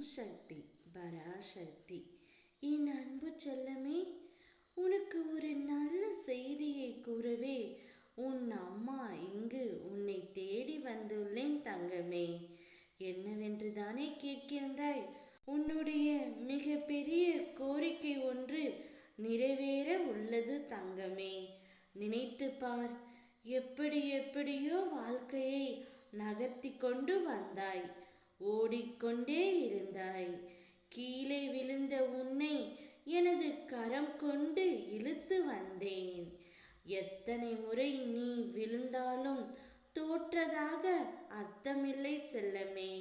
சக்தி பராசக்தி. என் அன்பு செல்லமே, உனக்கு ஒரு நல்ல செய்தியை கூறவே உன் அம்மா இங்கு உன்னை தேடி வந்துள்ளேன் தங்கமே. என்னவென்று தானே கேட்கின்றாய்? உன்னுடைய மிக பெரிய கோரிக்கை ஒன்று நிறைவேற உள்ளது தங்கமே. நினைத்து பார், எப்படியோ வாழ்க்கையை நகர்த்தி கொண்டு வந்தாய். ஓடிக்கொண்டே இருந்தாய். கீழே விழுந்த உன்னை எனது கரம் கொண்டு இழுத்து வந்தேன். எத்தனை முறை நீ விழுந்தாலும் தோற்றதாக அர்த்தமில்லை செல்லமே.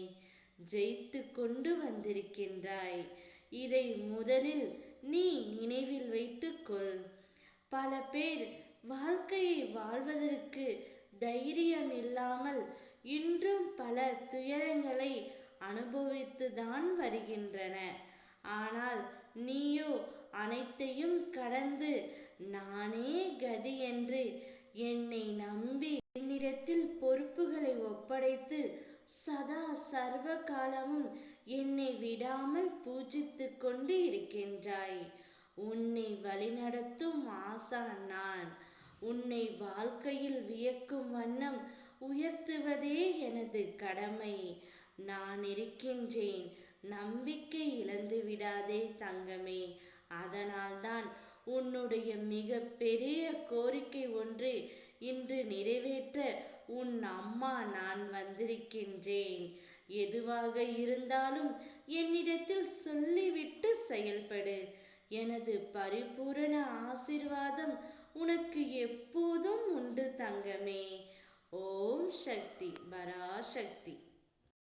ஜெயித்து கொண்டு வந்திருக்கின்றாய். இதை முதலில் நீ நினைவில் வைத்துக்கொள். பல பேர் வாழ்க்கையை வாழ்வதற்கு தைரியம் இல்லாமல் இன்றும் பல துயரங்களை அனுபவித்துதான் வருகின்றன. ஆனால் நீயோ அனைத்தையும் கடந்து நானே கதி என்று என்னை நம்பி என்னிடத்தில் பொறுப்புகளை ஒப்படைத்து சதா சர்வ காலமும் என்னை விடாமல் பூஜித்து கொண்டு இருக்கின்றாய். உன்னை வழிநடத்தும் ஆசான் நான். உன்னை வாழ்க்கையில் வியக்கும் வண்ணம் உயர்த்துவதே எனது கடமை. நான் இருக்கின்றேன். நம்பிக்கை இழந்து விடாதே தங்கமே. அதனால்தான் உன்னுடைய மிக பெரிய கோரிக்கை ஒன்று இன்று நிறைவேற்ற உன் அம்மா நான் வந்திருக்கின்றேன். எதுவாக இருந்தாலும் என்னிடத்தில் சொல்லிவிட்டு செயல்படு. எனது பரிபூரண ஆசீர்வாதம் உனக்கு எப்போதும் உண்டு தங்கமே. ஓம் சக்தி பராசக்தி.